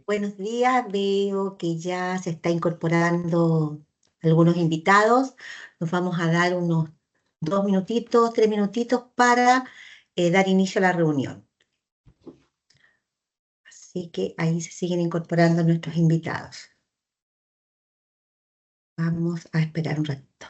Buenos días, veo que ya se está incorporando algunos invitados. Nos vamos a dar unos 2 minutitos, 3 minutitos para dar inicio a la reunión. Así que ahí se siguen incorporando nuestros invitados. Vamos a esperar un ratito.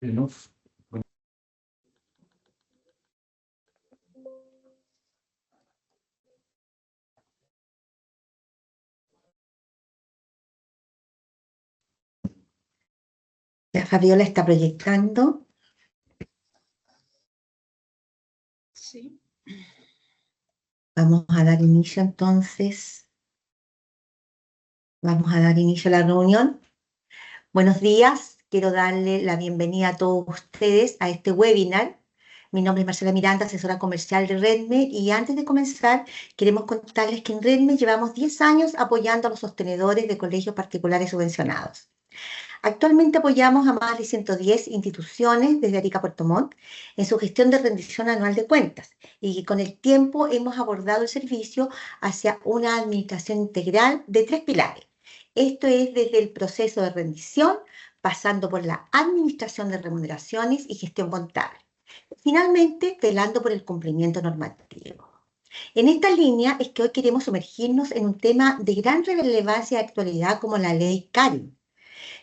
No. Ya Fabiola está proyectando. Sí. Vamos a dar inicio entonces. Vamos a dar inicio a la reunión. Buenos días, quiero darle la bienvenida a todos ustedes a este webinar. Mi nombre es Marcela Miranda, asesora comercial de Redme, y antes de comenzar queremos contarles que en Redme llevamos 10 años apoyando a los sostenedores de colegios particulares subvencionados. Actualmente apoyamos a más de 110 instituciones desde Arica a Puerto Montt en su gestión de rendición anual de cuentas y con el tiempo hemos abordado el servicio hacia una administración integral de 3 pilares. Esto es desde el proceso de rendición, pasando por la administración de remuneraciones y gestión contable. Finalmente, velando por el cumplimiento normativo. En esta línea es que hoy queremos sumergirnos en un tema de gran relevancia y actualidad como la ley CARI.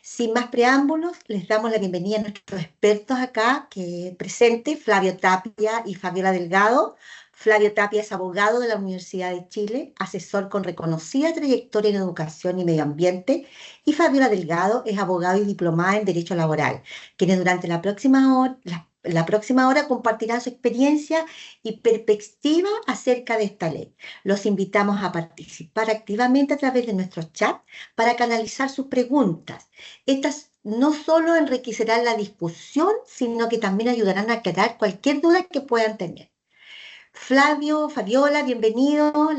Sin más preámbulos, les damos la bienvenida a nuestros expertos acá que presente, Flavio Tapia y Fabiola Delgado. Flavio Tapia es abogado de la Universidad de Chile, asesor con reconocida trayectoria en educación y medio ambiente, y Fabiola Delgado es abogado y diplomada en Derecho Laboral, quienes durante la próxima hora compartirán su experiencia y perspectiva acerca de esta ley. Los invitamos a participar activamente a través de nuestro chat para canalizar sus preguntas. Estas no solo enriquecerán la discusión, sino que también ayudarán a aclarar cualquier duda que puedan tener. Flavio, Fabiola, bienvenidos.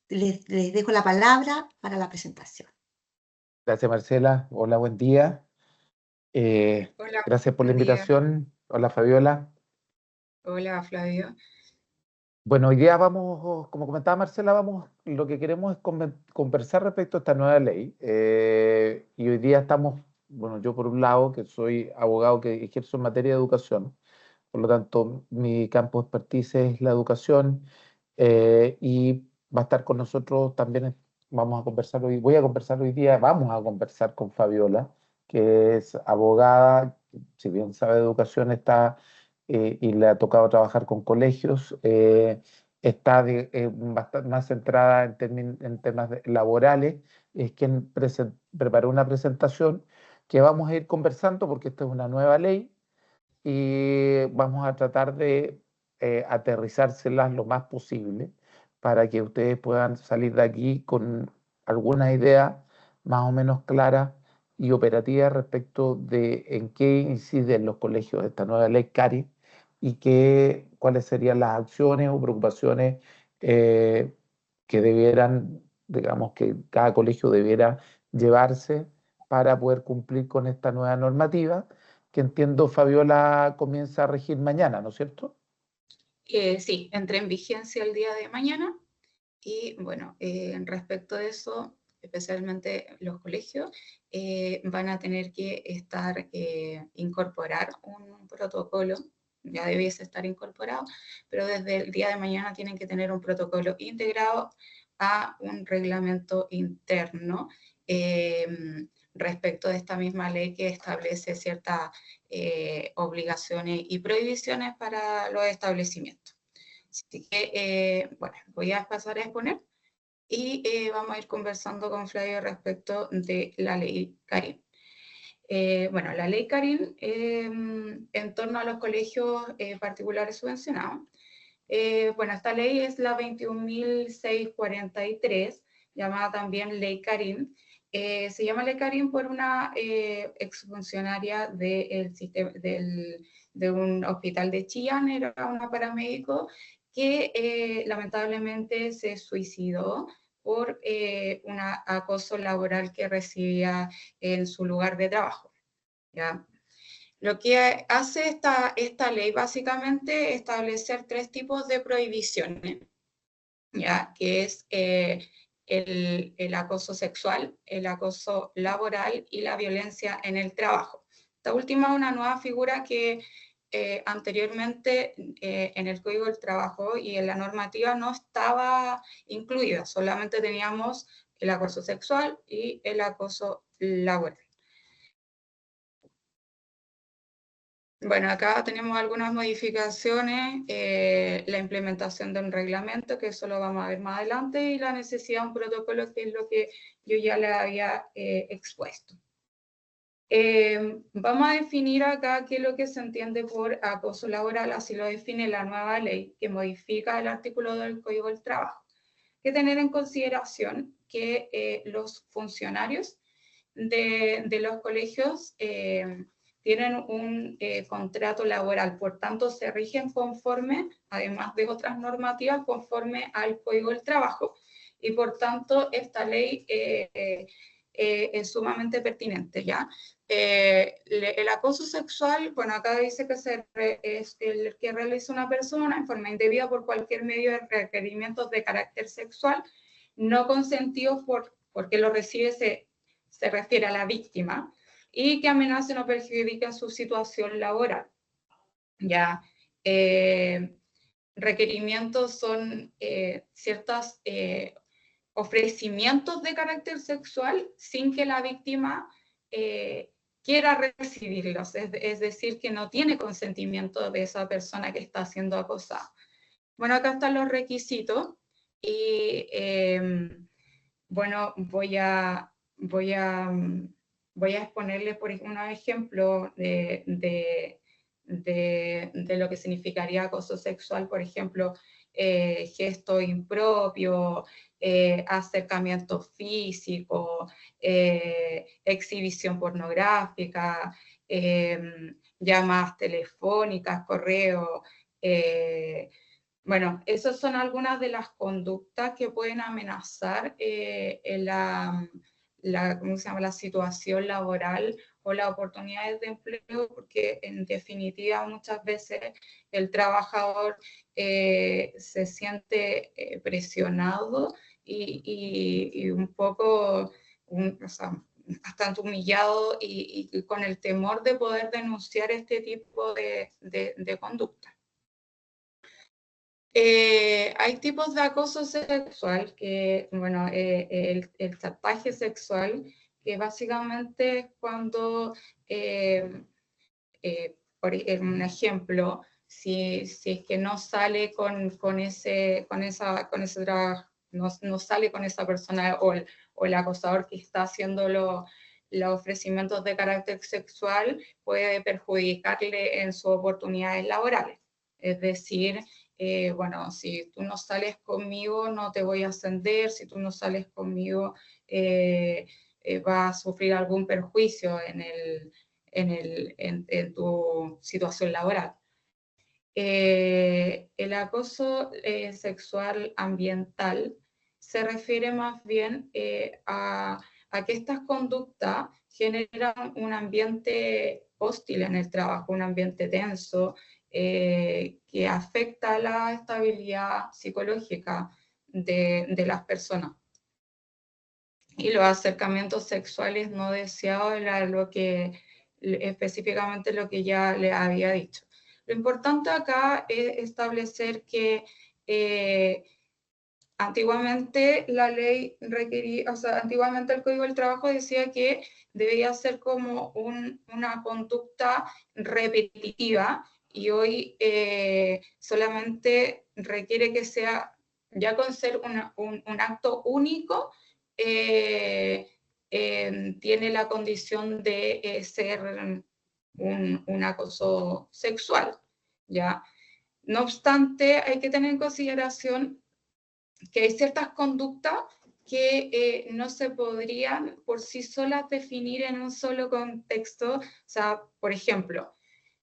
Les dejo la palabra para la presentación. Gracias, Marcela. Hola, buen día. Hola, Gracias por la buen día. invitación. Hola, Fabiola. Hola, Flavio. Bueno, hoy día vamos, como comentaba Marcela, lo que queremos es conversar respecto a esta nueva ley. Y hoy día estamos, bueno, yo por un lado, que soy abogado que ejerzo en materia de educación, por lo tanto, mi campo de expertise es la educación, y va a estar con nosotros también, vamos a conversar hoy día, vamos a conversar con Fabiola, que es abogada, si bien sabe de educación, y le ha tocado trabajar con colegios, está bastante más centrada en temas laborales, es quien preparó una presentación que vamos a ir conversando porque esta es una nueva ley y vamos a tratar de aterrizárselas lo más posible para que ustedes puedan salir de aquí con alguna idea más o menos clara y operativa respecto de en qué inciden los colegios de esta nueva ley CARI y cuáles serían las acciones o preocupaciones que debieran, digamos, que cada colegio debiera llevarse para poder cumplir con esta nueva normativa que entiendo, Fabiola, comienza a regir mañana, ¿no es cierto? Sí, entré en vigencia el día de mañana y bueno, respecto de eso, especialmente los colegios, van a tener que incorporar un protocolo, ya debiese estar incorporado, pero desde el día de mañana tienen que tener un protocolo integrado a un reglamento interno respecto de esta misma ley que establece ciertas obligaciones y prohibiciones para los establecimientos. Así que, bueno, voy a pasar a exponer y vamos a ir conversando con Flavio respecto de la ley CARIN. Bueno, la ley CARIN, en torno a los colegios particulares subvencionados, Bueno, esta ley es la 21.643, llamada también Ley Karim. Se llama Ley Karim por una exfuncionaria de un hospital de Chillán, era una paramédico, que lamentablemente se suicidó por un acoso laboral que recibía en su lugar de trabajo. ¿Ya? Lo que hace esta ley básicamente es establecer 3 tipos de prohibiciones, ¿ya? Que es el acoso sexual, el acoso laboral y la violencia en el trabajo. Esta última es una nueva figura que anteriormente en el Código del Trabajo y en la normativa no estaba incluida, solamente teníamos el acoso sexual y el acoso laboral. Bueno, acá tenemos algunas modificaciones, la implementación de un reglamento, que eso lo vamos a ver más adelante, y la necesidad de un protocolo, que es lo que yo ya le había expuesto. Vamos a definir acá qué es lo que se entiende por acoso laboral, así lo define la nueva ley que modifica el artículo del Código del Trabajo. Hay que tener en consideración que los funcionarios de los colegios tienen un contrato laboral, por tanto se rigen conforme, además de otras normativas, conforme al Código del Trabajo, y por tanto esta ley es sumamente pertinente, ¿ya? El acoso sexual, bueno, acá dice que es el que realiza una persona en forma indebida por cualquier medio de requerimientos de carácter sexual, no consentidos porque lo recibe se refiere a la víctima, y que amenacen o perjudiquen su situación laboral. Ya, requerimientos son ciertos ofrecimientos de carácter sexual sin que la víctima quiera recibirlos, es decir, que no tiene consentimiento de esa persona que está siendo acosada. Bueno, acá están los requisitos y bueno, voy a exponerle por un ejemplo de lo que significaría acoso sexual, por ejemplo, gesto impropio, acercamiento físico, exhibición pornográfica, llamadas telefónicas, correo. Bueno, esas son algunas de las conductas que pueden amenazar ¿cómo se llama?, la situación laboral o las oportunidades de empleo, porque en definitiva muchas veces el trabajador se siente presionado y un poco, o sea, bastante humillado y con el temor de poder denunciar este tipo de conducta. Hay tipos de acoso sexual, que, bueno, el chantaje sexual, que básicamente es cuando, por un ejemplo, si es que no sale con ese trabajo, no sale con esa persona o el acosador que está haciendo los ofrecimientos de carácter sexual, puede perjudicarle en sus oportunidades laborales. Es decir, bueno, si tú no sales conmigo no te voy a ascender, si tú no sales conmigo vas a sufrir algún perjuicio en tu situación laboral. El acoso sexual ambiental se refiere más bien a que estas conductas generan un ambiente hostil en el trabajo, un ambiente tenso, que afecta la estabilidad psicológica de las personas. Y los acercamientos sexuales no deseados era específicamente lo que ya le había dicho. Lo importante acá es establecer que antiguamente la ley requería, o sea, antiguamente el Código del Trabajo decía que debía ser como una conducta repetitiva, y hoy solamente requiere que sea, ya con ser un acto único, tiene la condición de ser un acoso sexual, ¿ya? No obstante, hay que tener en consideración que hay ciertas conductas que no se podrían por sí solas definir en un solo contexto. O sea, por ejemplo,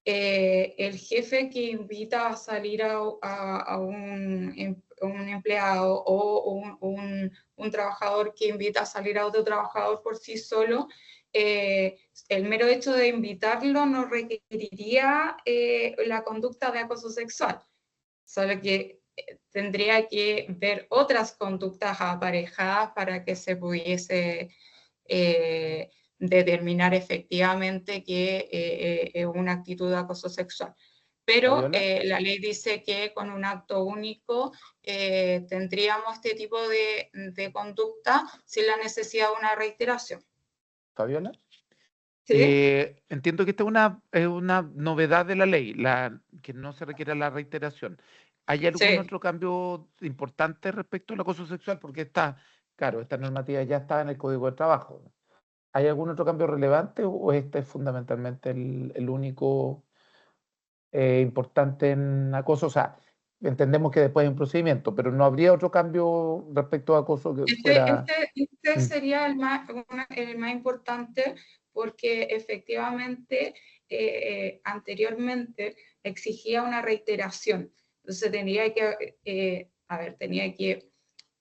el jefe que invita a salir a un empleado o un trabajador que invita a salir a otro trabajador por sí solo, el mero hecho de invitarlo no requeriría la conducta de acoso sexual, solo que tendría que ver otras conductas aparejadas para que se pudiese determinar efectivamente que es una actitud de acoso sexual. Pero Fabiola, la ley dice que con un acto único tendríamos este tipo de conducta sin la necesidad de una reiteración. Fabiola. ¿Sí? Entiendo que esta es una novedad de la ley, que no se requiere la reiteración. ¿Hay algún Sí. otro cambio importante respecto al acoso sexual? Porque claro, esta normativa ya está en el Código de Trabajo. ¿Hay algún otro cambio relevante o este es fundamentalmente el único importante en acoso? O sea, entendemos que después hay un procedimiento, pero no habría otro cambio respecto a acoso que fuera... Este Mm, sería el más importante porque efectivamente anteriormente exigía una reiteración. Entonces tenía que,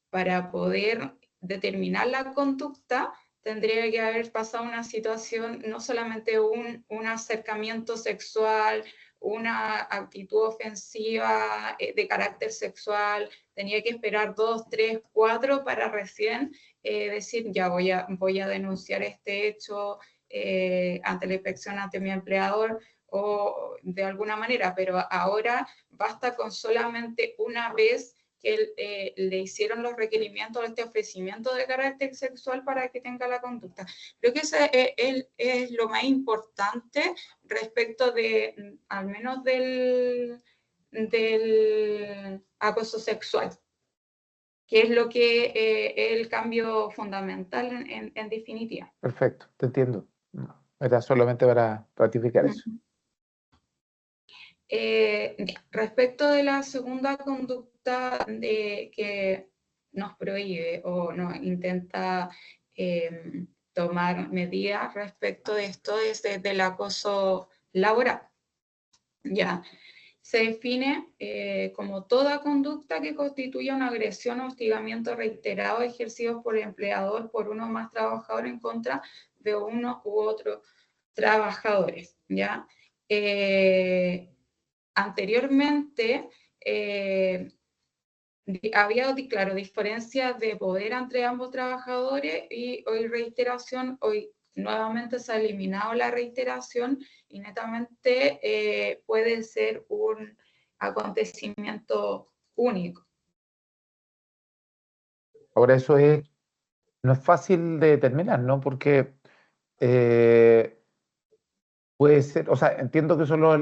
para poder determinar la conducta, tendría que haber pasado una situación, no solamente un acercamiento sexual, una actitud ofensiva de carácter sexual, tenía que esperar 2, 3, 4 para recién decir, ya voy a denunciar este hecho ante la inspección, ante mi empleador, o de alguna manera, pero ahora basta con solamente una vez que le hicieron los requerimientos de este ofrecimiento de carácter sexual para que tenga la conducta. Creo que eso es lo más importante respecto de, al menos del acoso sexual, que es lo que es el cambio fundamental en definitiva. perfecto, te entiendo. No, era solamente para ratificar eso. Respecto de la segunda conducta que nos prohíbe o nos intenta tomar medidas respecto de esto es del acoso laboral. Ya, se define como toda conducta que constituya una agresión o hostigamiento reiterado ejercido por el empleador por uno o más trabajadores en contra de uno u otro trabajadores, ¿ya? Anteriormente había, claro, diferencias de poder entre ambos trabajadores y hoy reiteración, hoy nuevamente se ha eliminado la reiteración y netamente puede ser un acontecimiento único. Ahora no es fácil de determinar, ¿no? Porque puede ser, o sea, entiendo que solo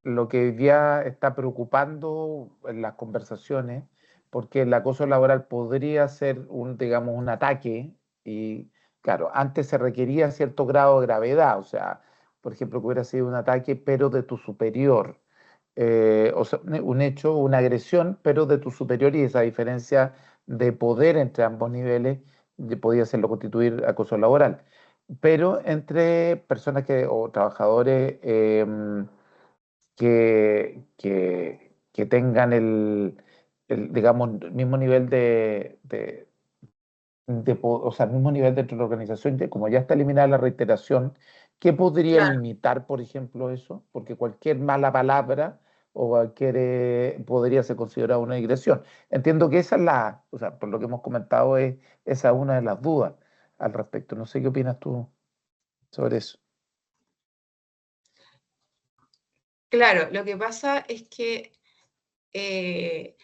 lo que ya está preocupando en las conversaciones, porque el acoso laboral podría ser digamos, un ataque y, claro, antes se requería cierto grado de gravedad, o sea, por ejemplo, que hubiera sido un ataque, pero de tu superior, o sea, un hecho, una agresión, pero de tu superior y esa diferencia de poder entre ambos niveles podía hacerlo constituir acoso laboral, pero entre personas o trabajadores que tengan digamos, el mismo nivel o sea, el mismo nivel dentro de la organización, como ya está eliminada la reiteración, ¿qué podría Claro. limitar, por ejemplo, eso? Porque cualquier mala palabra o cualquier podría ser considerada una digresión. Entiendo que esa es o sea, por lo que hemos comentado, esa es una de las dudas al respecto. No sé qué opinas tú sobre eso. Claro, lo que pasa es que eh,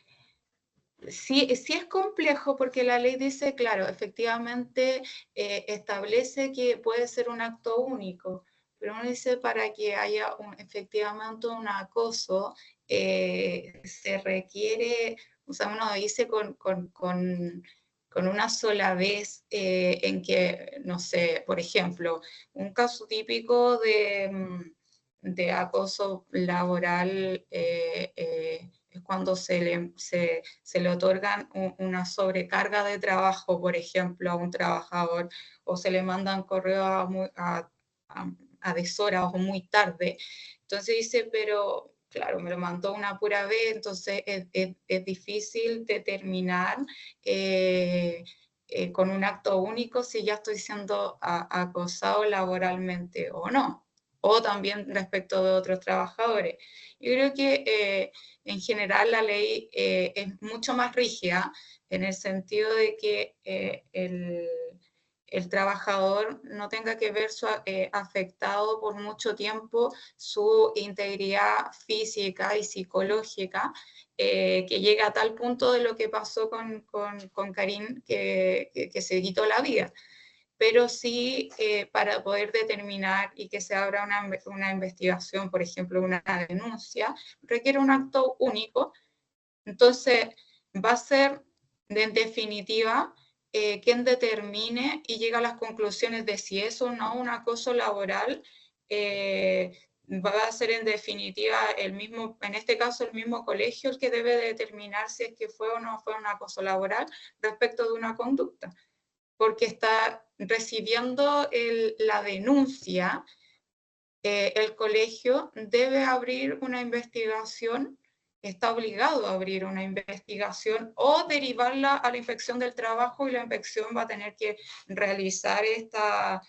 sí es complejo porque la ley dice, claro, efectivamente establece que puede ser un acto único, pero uno dice para que haya efectivamente un acoso, se requiere, o sea, uno dice con una sola vez en que, no sé, por ejemplo, un caso típico de acoso laboral es cuando se le otorgan una sobrecarga de trabajo, por ejemplo, a un trabajador, o se le mandan correos a deshora o muy tarde. Entonces dice, pero claro, me lo mandó una pura vez, entonces es difícil determinar con un acto único si ya estoy siendo acosado laboralmente o no, o también respecto de otros trabajadores. Yo creo que en general la ley es mucho más rígida en el sentido de que el trabajador no tenga que ver afectado por mucho tiempo su integridad física y psicológica, que llega a tal punto de lo que pasó con Karim, que se quitó la vida. Pero sí, para poder determinar y que se abra una investigación, por ejemplo, una denuncia, requiere un acto único. Entonces, va a ser, en definitiva, quien determine y llega a las conclusiones de si es o no un acoso laboral, va a ser en definitiva el mismo, en este caso el mismo colegio el que debe determinar si es que fue o no fue un acoso laboral respecto de una conducta, porque está recibiendo la denuncia, el colegio debe abrir una investigación, está obligado a abrir una investigación o derivarla a la inspección del trabajo, y la inspección va a tener que realizar esta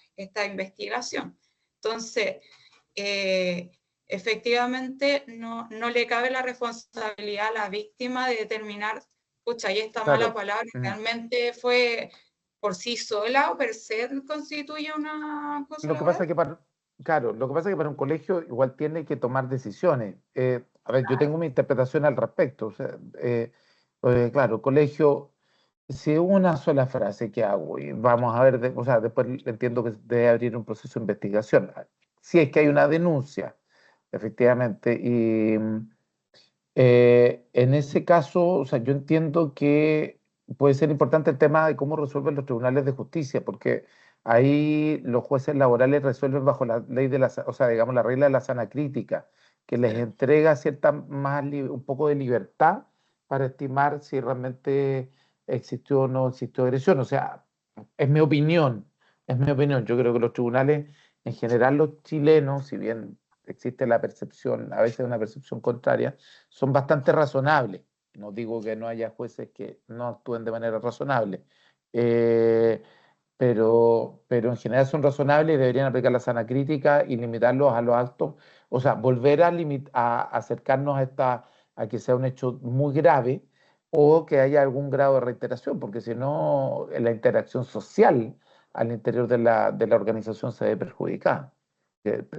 investigación. Entonces, efectivamente no le cabe la responsabilidad a la víctima de determinar, pucha, y esta mala Claro. palabra realmente fue por sí sola o per se constituye una cosa Lo que laboral. pasa es que claro, lo que pasa es que para un colegio igual tiene que tomar decisiones. A ver, yo tengo mi interpretación al respecto. O sea, claro, colegio, si una sola frase que hago y vamos a ver, o sea, después entiendo que debe abrir un proceso de investigación. Si es que hay una denuncia, efectivamente, y en ese caso, o sea, yo entiendo que puede ser importante el tema de cómo resuelven los tribunales de justicia, porque ahí los jueces laborales resuelven bajo la ley de o sea, digamos, la regla de la sana crítica, que les entrega cierta un poco de libertad para estimar si realmente existió o no existió agresión. O sea, es mi opinión, es mi opinión. Yo creo que los tribunales, en general, los chilenos, si bien existe la percepción, a veces una percepción contraria, son bastante razonables. No digo que no haya jueces que no actúen de manera razonable, pero en general son razonables y deberían aplicar la sana crítica y limitarlos a los actos, o sea, volver a acercarnos a que sea un hecho muy grave o que haya algún grado de reiteración, porque si no, la interacción social al interior de la organización se ve perjudicada,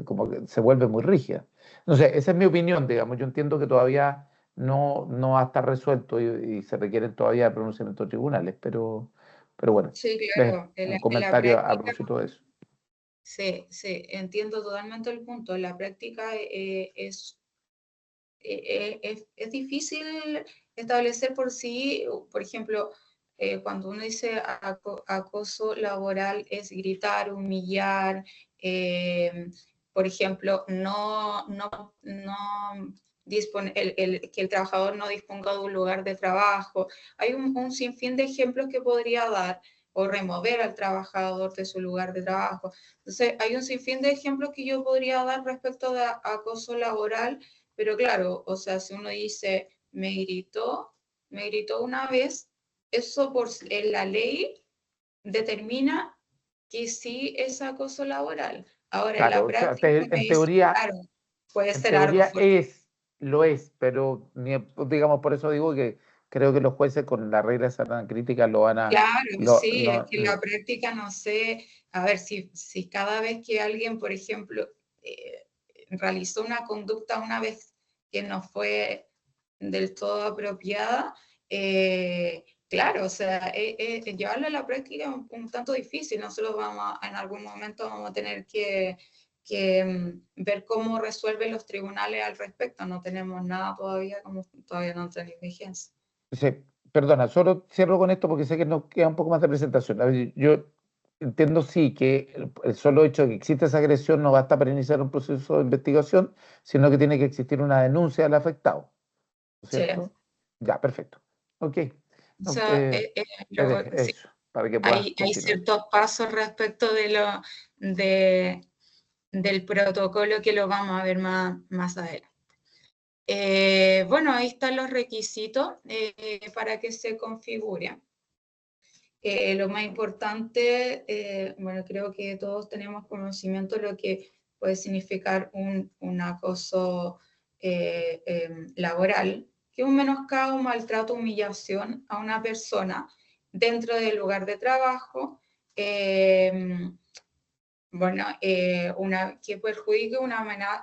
como que se vuelve muy rígida. No sé, esa es mi opinión, digamos. Yo entiendo que todavía no va a estar resuelto y se requieren todavía pronunciamientos de tribunales, pero bueno, Sí, es claro, un en la comentario a práctica, propósito de eso. sí, entiendo totalmente el punto. En la práctica es difícil establecer por sí, por ejemplo, cuando uno dice acoso laboral es gritar, humillar, por ejemplo, que el trabajador no disponga de un lugar de trabajo. Hay un sinfín de ejemplos que podría dar, o remover al trabajador de su lugar de trabajo. Entonces, hay un sinfín de ejemplos que yo podría dar respecto de acoso laboral, pero claro, o sea, si uno dice, me gritó una vez, eso en la ley determina que sí es acoso laboral. Ahora, en la Claro, o sea, práctica me dice, claro, puede en ser algo teoría fuerte. lo es, pero digamos, por eso digo que creo que los jueces con la regla de sana crítica lo van a, Claro, sí, es que en la práctica no sé, a ver, si cada vez que alguien, por ejemplo, realizó una conducta una vez que no fue del todo apropiada, claro, o sea, llevarlo a la práctica es un tanto difícil. Nosotros en algún momento vamos a tener que ver cómo resuelven los tribunales al respecto. No tenemos nada todavía, como todavía no entra en vigencia. Sí, perdona, solo cierro con esto porque sé que nos queda un poco más de presentación. A ver, yo entiendo sí que el solo hecho de que existe esa agresión no basta para iniciar un proceso de investigación, sino que tiene que existir una denuncia del afectado, ¿no es Sí. cierto? Ya, perfecto. Ok. O No, sea, sí, eso, para que puedas hay continuar. ciertos pasos respecto del protocolo que lo vamos a ver más adelante. Bueno, ahí están los requisitos para que se configure. Lo más importante, bueno, creo que todos tenemos conocimiento de lo que puede significar un acoso laboral, que es un menoscabo, maltrato, humillación a una persona dentro del lugar de trabajo, bueno, que perjudique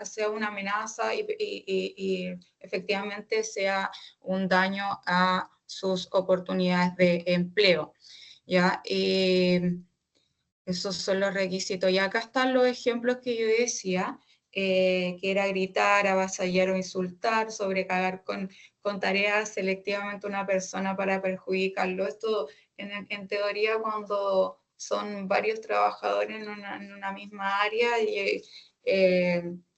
sea una amenaza y efectivamente sea un daño a sus oportunidades de empleo. ¿Ya? Esos son los requisitos. Y acá están los ejemplos que yo decía, que era gritar, avasallar o insultar, sobrecargar con tareas selectivamente a una persona para perjudicarlo. Esto, en teoría, cuando son varios trabajadores en una misma área y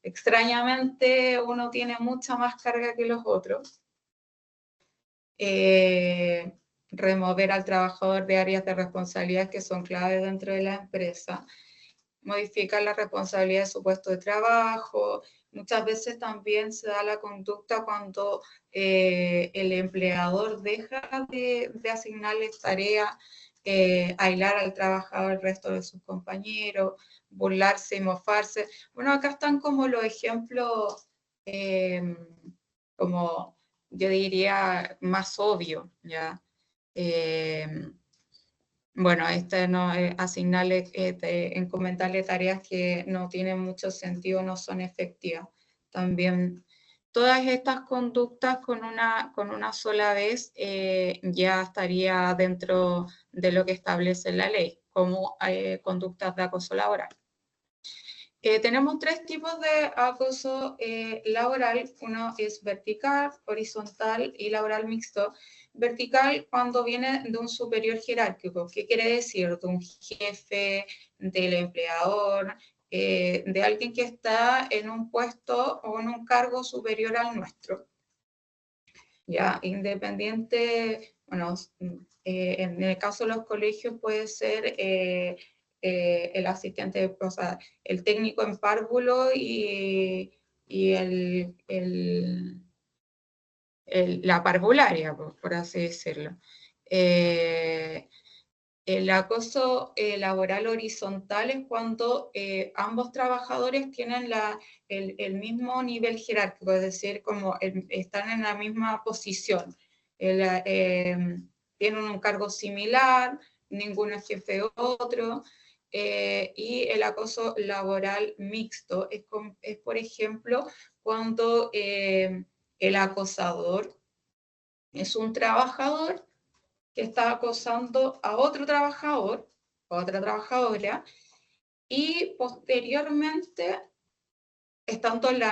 extrañamente uno tiene mucha más carga que los otros. Remover al trabajador de áreas de responsabilidad que son claves dentro de la empresa, modificar la responsabilidad de su puesto de trabajo. Muchas veces también se da la conducta cuando el empleador deja de asignarles tareas, aislar al trabajador del resto de sus compañeros, burlarse y mofarse. Bueno, acá están como los ejemplos como yo diría más obvio, ¿ya? Bueno, no, asignarle, encomendarle tareas que no tienen mucho sentido, no son efectivas. También todas estas conductas con una sola vez ya estaría dentro de lo que establece la ley, como conductas de acoso laboral. Tenemos tres tipos de acoso laboral. Uno es vertical, horizontal y laboral mixto. Vertical cuando viene de un superior jerárquico. ¿Qué quiere decir? De un jefe, del empleador, de alguien que está en un puesto o en un cargo superior al nuestro. Ya, independiente, bueno, en el caso de los colegios puede ser el asistente, o sea, el técnico en párvulo y la parvularia, por así decirlo. El acoso laboral horizontal es cuando ambos trabajadores tienen el mismo nivel jerárquico, es decir, como están en la misma posición. Tienen un cargo similar, ninguno es jefe de otro. Y el acoso laboral mixto es por ejemplo, cuando el acosador es un trabajador que está acosando a otro trabajador, a otra trabajadora, y posteriormente, estando en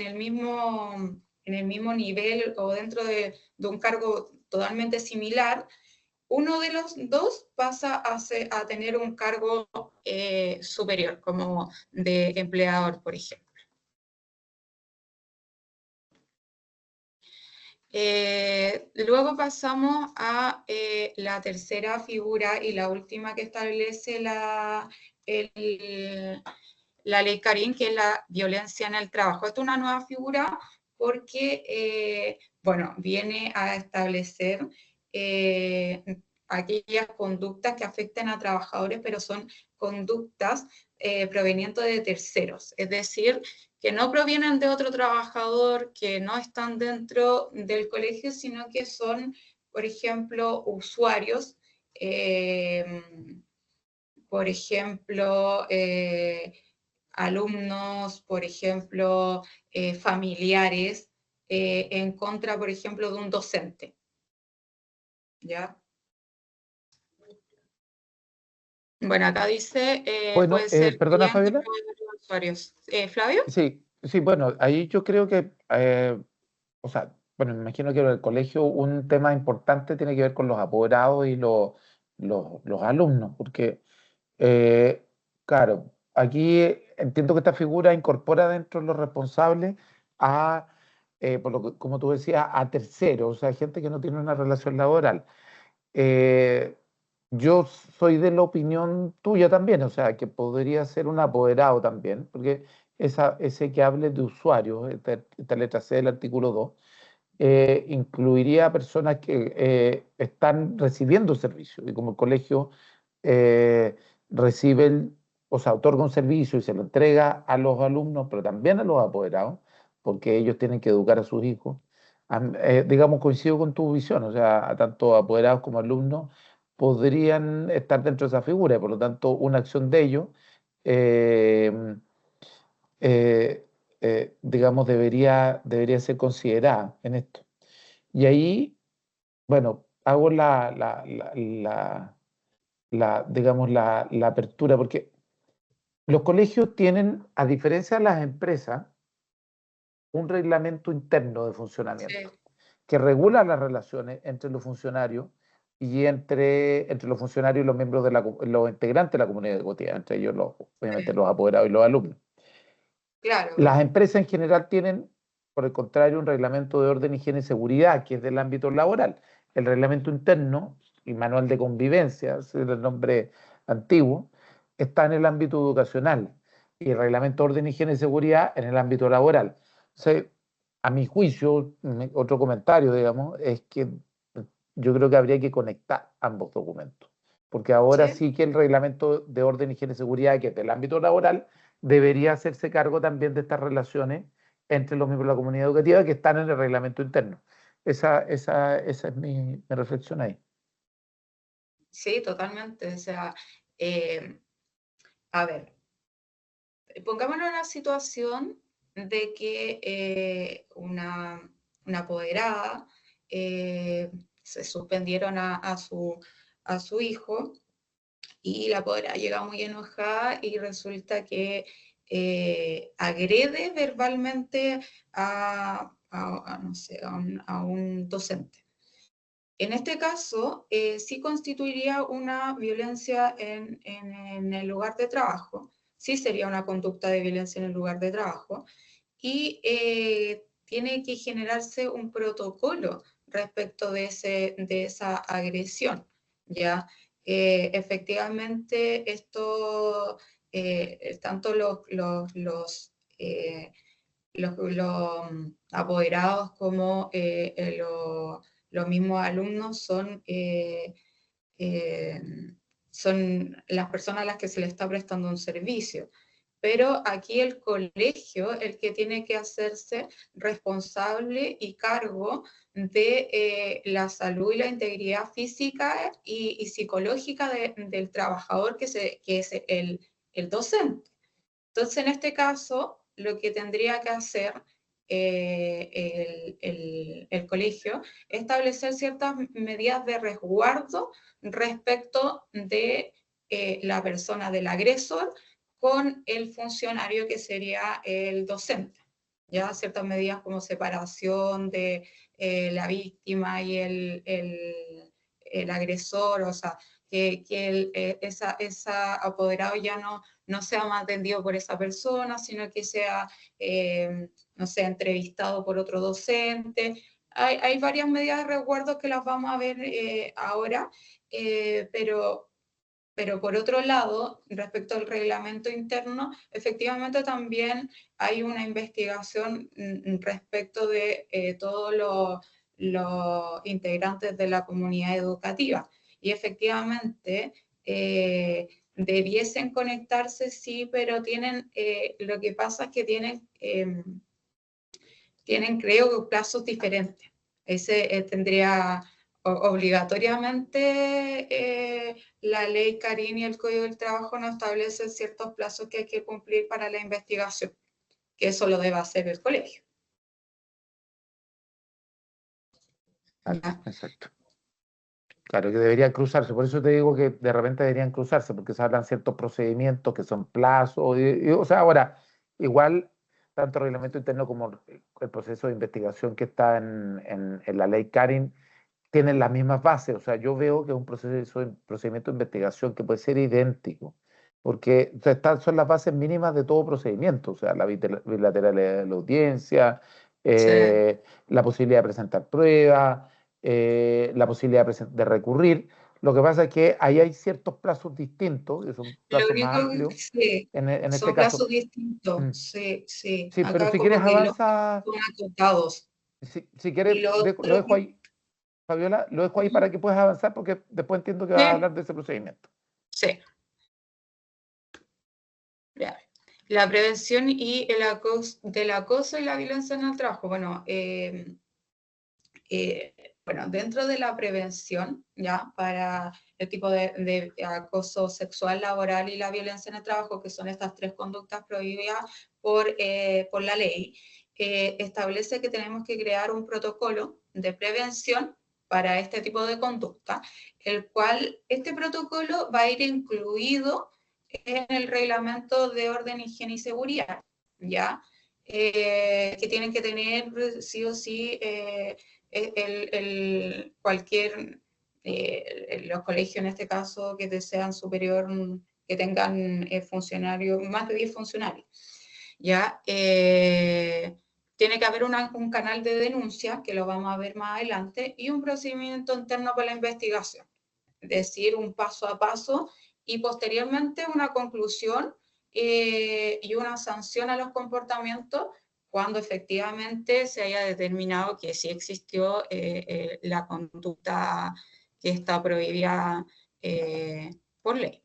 el mismo nivel o dentro de un cargo totalmente similar, uno de los dos pasa a tener un cargo superior, como de empleador, por ejemplo. Luego pasamos a la tercera figura y la última que establece la ley Karim, que es la violencia en el trabajo. Esta es una nueva figura porque, bueno, viene a establecer aquellas conductas que afecten a trabajadores, pero son conductas provenientes de terceros, es decir, que no provienen de otro trabajador, que no están dentro del colegio, sino que son, por ejemplo, usuarios, por ejemplo, alumnos, por ejemplo, familiares, en contra, por ejemplo, de un docente. ¿Ya? Bueno, acá dice, Bueno, puede ser perdona, cliente Fabiola. o usuarios. ¿Flavio? Sí, sí, bueno, ahí yo creo que, o sea, bueno, me imagino que en el colegio un tema importante tiene que ver con los apoderados y los alumnos, porque Claro, aquí entiendo que esta figura incorpora dentro de los responsables a, como tú decías, a terceros, o sea, gente que no tiene una relación laboral. Eh, yo soy de la opinión tuya también, o sea, que podría ser un apoderado también, porque ese que hable de usuarios, esta letra C del artículo 2, incluiría a personas que están recibiendo servicios y como el colegio eh, recibe, o sea, otorga un servicio y se lo entrega a los alumnos, pero también a los apoderados, porque ellos tienen que educar a sus hijos. Digamos, coincido con tu visión, o sea, tanto apoderados como alumnos podrían estar dentro de esa figura, y por lo tanto, una acción de ellos, eh, eh, digamos, debería ser considerada en esto. Y ahí, bueno, hago digamos, la apertura, porque los colegios tienen, a diferencia de las empresas, un reglamento interno de funcionamiento Sí, que regula las relaciones entre los funcionarios y entre los funcionarios y los miembros los integrantes de la comunidad educativa, entre ellos obviamente sí, los apoderados y los alumnos. claro, Las empresas en general tienen, por el contrario, un reglamento de orden, higiene y seguridad, que es del ámbito laboral. El reglamento interno y manual de convivencia, ese es el nombre antiguo, está en el ámbito educacional y el reglamento de orden, higiene y seguridad en el ámbito laboral. Entonces, a mi juicio, otro comentario, digamos, es que yo creo que habría que conectar ambos documentos, porque ahora sí. sí que el reglamento de orden, higiene y seguridad, que es del ámbito laboral, debería hacerse cargo también de estas relaciones entre los miembros de la comunidad educativa que están en el reglamento interno. Esa es mi reflexión ahí. Sí, totalmente. O sea, eh, a ver, pongámonos en la situación de que una apoderada se suspendieron a su hijo y la apoderada llega muy enojada y resulta que agrede verbalmente no sé, a un docente. En este caso, sí constituiría una violencia en el lugar de trabajo, sí sería una conducta de violencia en el lugar de trabajo, y tiene que generarse un protocolo respecto de esa agresión, ¿ya? Efectivamente, esto, tanto los apoderados como los mismos alumnos eh, son las personas a las que se le está prestando un servicio. Pero aquí el colegio, el que tiene que hacerse responsable y cargo de la salud y la integridad física y psicológica del trabajador que es el docente. Entonces, en este caso, lo que tendría que hacer el colegio es establecer ciertas medidas de resguardo respecto de la persona del agresor con el funcionario que sería el docente. Ya ciertas medidas como separación de la víctima y el agresor, o sea, que esa apoderado ya no sea más atendido por esa persona, sino que sea, no sé, entrevistado por otro docente. Hay varias medidas de resguardo que las vamos a ver ahora, pero por otro lado, respecto al reglamento interno, efectivamente también hay una investigación respecto de todos los integrantes de la comunidad educativa. Y efectivamente, debiesen conectarse, sí, pero lo que pasa es que tienen creo, plazos diferentes. Ese tendría obligatoriamente la ley Carín y el Código del Trabajo nos establecen ciertos plazos que hay que cumplir para la investigación, que eso lo debe hacer el colegio. ¿Ya? Exacto. Claro que deberían cruzarse, por eso te digo que de repente deberían cruzarse, porque se hablan ciertos procedimientos que son plazos, o sea, ahora, igual, tanto el reglamento interno como el proceso de investigación que está en la ley Carin tienen las mismas bases, o sea, yo veo que es un procedimiento de investigación que puede ser idéntico, porque estas son las bases mínimas de todo procedimiento, o sea, la bilateralidad de la audiencia, Sí. la posibilidad de presentar pruebas, la posibilidad de recurrir. Lo que pasa es que ahí hay ciertos plazos distintos, que son Lo plazos más único amplios. que sí, En este son caso, plazos distintos, mm, sí, sí. sí, pero Acá si quieres como que los avanza, son acotados. si quieres, Y lo lo otro, dejo ahí, Fabiola, lo dejo ahí para que puedas avanzar porque después entiendo que vas a sí, hablar de ese procedimiento. sí. Ya. La prevención y el acoso, del acoso y la violencia en el trabajo. Bueno, bueno, dentro de la prevención, ya, para el tipo de acoso sexual laboral y la violencia en el trabajo, que son estas tres conductas prohibidas por la ley, establece que tenemos que crear un protocolo de prevención para este tipo de conducta, el cual este protocolo va a ir incluido en el reglamento de orden, higiene y seguridad, ¿ya? Que tienen que tener sí o sí cualquier, los colegios en este caso que sean superior, que tengan funcionarios, más de 10 funcionarios, ¿ya? Tiene que haber un canal de denuncia, que lo vamos a ver más adelante, y un procedimiento interno para la investigación, es decir, un paso a paso y posteriormente una conclusión y una sanción a los comportamientos cuando efectivamente se haya determinado que sí existió la conducta que está prohibida por ley.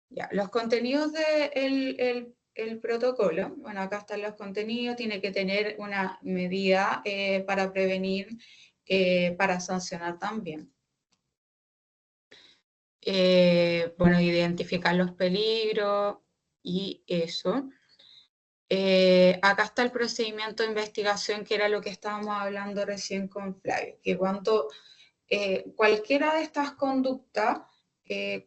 Ya, los contenidos del el protocolo, bueno, acá están los contenidos, tiene que tener una medida para prevenir, para sancionar también. Bueno, identificar los peligros y eso. Acá está el procedimiento de investigación, que era lo que estábamos hablando recién con Flavio, que cuando cualquiera de estas conductas,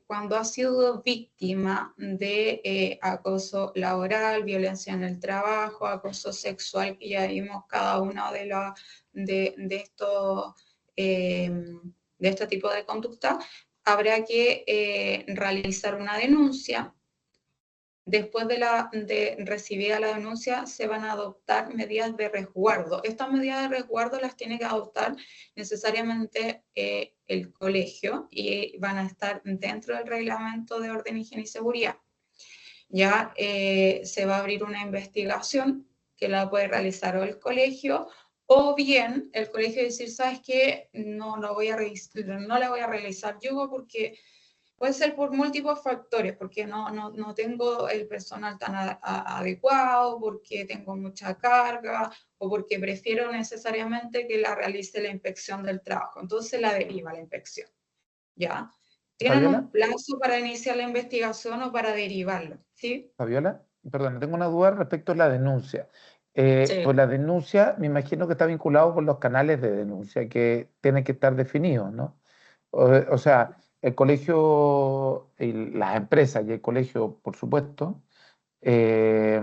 cuando ha sido víctima de acoso laboral, violencia en el trabajo, acoso sexual, que ya vimos cada uno de estos, de este tipo de conducta, habrá que realizar una denuncia. Después de recibida la denuncia, se van a adoptar medidas de resguardo. Estas medidas de resguardo las tiene que adoptar necesariamente el colegio y van a estar dentro del reglamento de orden, higiene y seguridad. Ya se va a abrir una investigación que la puede realizar o el colegio, o bien el colegio decir, ¿sabes qué? No la voy a realizar yo porque puede ser por múltiples factores, porque no tengo el personal tan adecuado, porque tengo mucha carga, o porque prefiero necesariamente que la realice la inspección del trabajo. Entonces la deriva la inspección, ¿ya? Tienen Fabiola, un plazo para iniciar la investigación o para derivarlo, ¿sí? Fabiola, perdón, tengo una duda respecto a la denuncia. Sí, Pues la denuncia, me imagino que está vinculado con los canales de denuncia que tienen que estar definidos, ¿no? O sea, el colegio, y las empresas y el colegio, por supuesto, eh,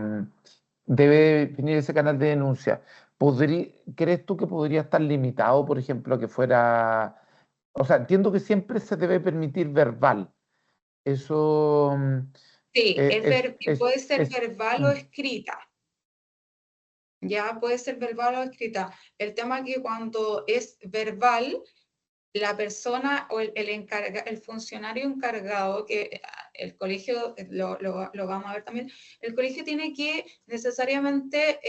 debe definir ese canal de denuncia. ¿Crees tú que podría estar limitado, por ejemplo, a que fuera... O sea, entiendo que siempre se debe permitir verbal. Eso sí, puede ser es, verbal o mm, escrita. Ya puede ser verbal o escrita. El tema es que cuando es verbal, la persona o el funcionario encargado, que el colegio lo vamos a ver también, el colegio tiene que necesariamente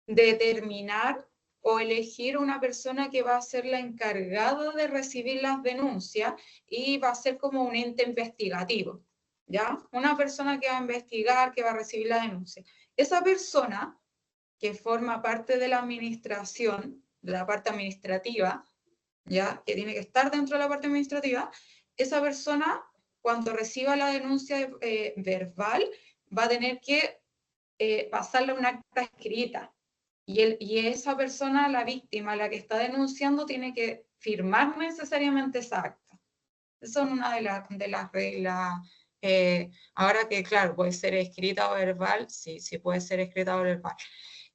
determinar o elegir una persona que va a ser la encargada de recibir las denuncias y va a ser como un ente investigativo, ¿ya? Una persona que va a investigar, que va a recibir la denuncia. Esa persona que forma parte de la administración, de la parte administrativa, ¿ya? Que tiene que estar dentro de la parte administrativa, esa persona, cuando reciba la denuncia verbal, va a tener que pasarle una acta escrita. Y esa persona, la víctima, la que está denunciando, tiene que firmar necesariamente esa acta. Esa es una de las reglas. Ahora que, claro, puede ser escrita o verbal, sí, sí puede ser escrita o verbal.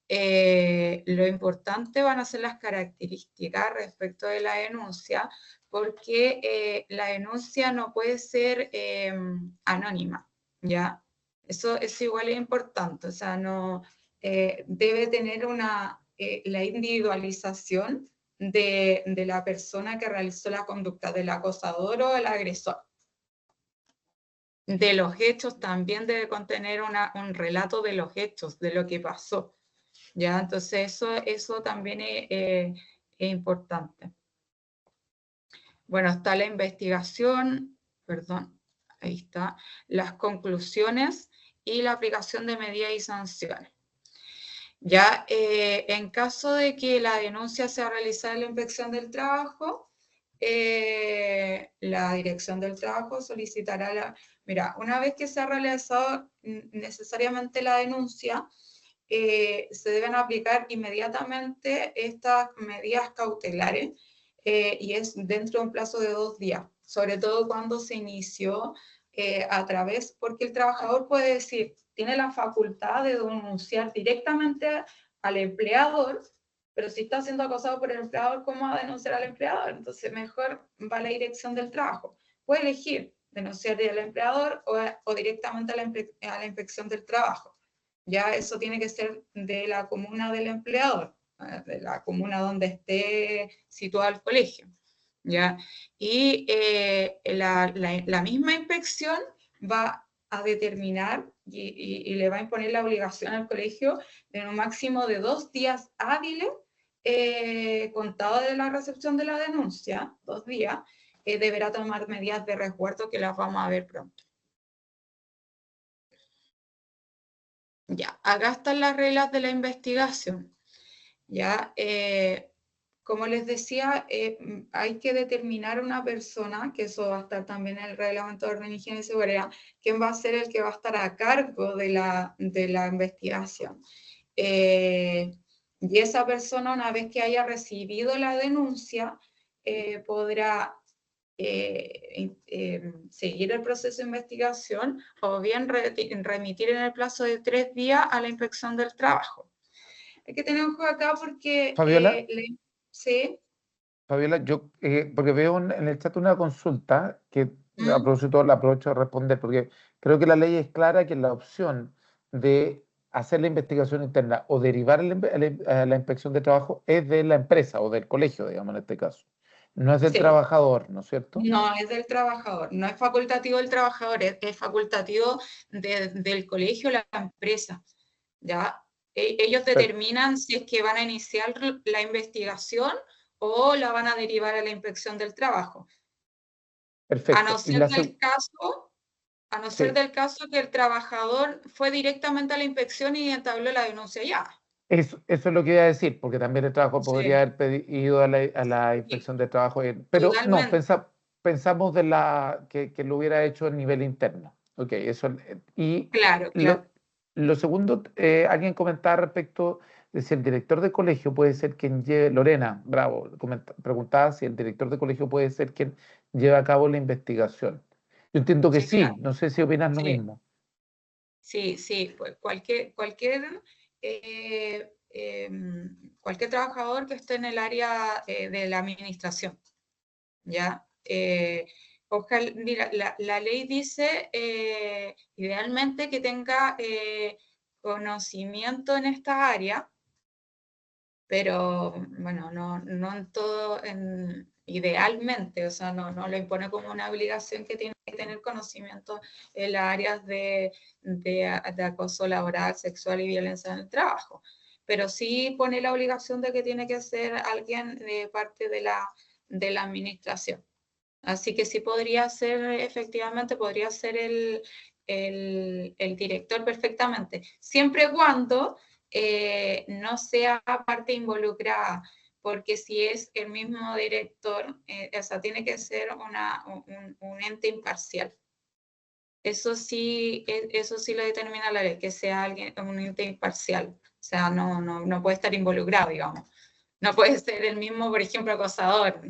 Lo importante van a ser las características respecto de la denuncia, porque la denuncia no puede ser anónima, ¿ya? Eso igual es importante, o sea, no debe tener la individualización de la persona que realizó la conducta, del acosador o el agresor. De los hechos también debe contener un relato de los hechos, de lo que pasó, ¿ya? Entonces eso también es importante. Bueno, está la investigación, perdón, ahí está, las conclusiones y la aplicación de medidas y sanciones. Ya, en caso de que la denuncia sea realizada en la inspección del trabajo, la dirección del trabajo solicitará mira, una vez que se ha realizado necesariamente la denuncia, se deben aplicar inmediatamente estas medidas cautelares y es dentro de un plazo de 2 días, sobre todo cuando se inició porque el trabajador puede decir, tiene la facultad de denunciar directamente al empleador, pero si está siendo acosado por el empleador, ¿cómo va a denunciar al empleador? Entonces mejor va a la dirección del trabajo. Puede elegir denunciar al empleador o directamente a la inspección del trabajo. Ya eso tiene que ser de la comuna del empleador, de la comuna donde esté situado el colegio, ¿ya? Y la misma inspección va a determinar y le va a imponer la obligación al colegio de un máximo de 2 días hábiles, contado de la recepción de la denuncia, 2 días, deberá tomar medidas de resguardo que las vamos a ver pronto. Ya, acá están las reglas de la investigación. Ya, como les decía, hay que determinar una persona, que eso va a estar también en el reglamento de orden, higiene y seguridad, quién va a ser el que va a estar a cargo de la investigación. Y esa persona, una vez que haya recibido la denuncia, podrá seguir el proceso de investigación o bien remitir en el plazo de 3 días a la inspección del trabajo. Hay que tener ojo acá porque... Fabiola, sí. Fabiola, yo, porque veo en el chat una consulta que a propósito la aprovecho de responder, porque creo que la ley es clara que la opción de hacer la investigación interna o derivar a la inspección de trabajo es de la empresa o del colegio, digamos, en este caso. No es del Sí. trabajador, ¿no es cierto? No, es del trabajador, no es facultativo del trabajador, es facultativo del colegio o la empresa, ¿ya? Ellos determinan si es que van a iniciar la investigación o la van a derivar a la inspección del trabajo. Perfecto. A no ser del caso que el trabajador fue directamente a la inspección y entabló la denuncia ya. Eso es lo que iba a decir, porque también el trabajo podría haber ido a la inspección de trabajo, pero Totalmente. no, pensamos que lo hubiera hecho a nivel interno. Ok, eso. Y Claro. lo segundo, alguien comentaba respecto de si el director de colegio puede ser quien lleve, Lorena, bravo, preguntaba si el director de colegio puede ser quien lleve a cabo la investigación. Yo entiendo que sí, claro. No sé si opinas lo mismo. Sí, pues cualquier trabajador que esté en el área de la administración, ¿ya? Ojalá, mira, la ley dice idealmente que tenga conocimiento en esta área, pero bueno, no en todo, idealmente, o sea, no lo impone como una obligación que tiene que tener conocimiento en las áreas de acoso laboral, sexual y violencia en el trabajo, pero sí pone la obligación de que tiene que ser alguien de parte de la administración. Así que sí podría ser, efectivamente, podría ser el director perfectamente, siempre y cuando no sea parte involucrada, porque si es el mismo director, o sea, tiene que ser un ente imparcial. Eso sí lo determina la ley, que sea alguien, un ente imparcial, o sea, no puede estar involucrado, digamos. No puede ser el mismo, por ejemplo, acosador,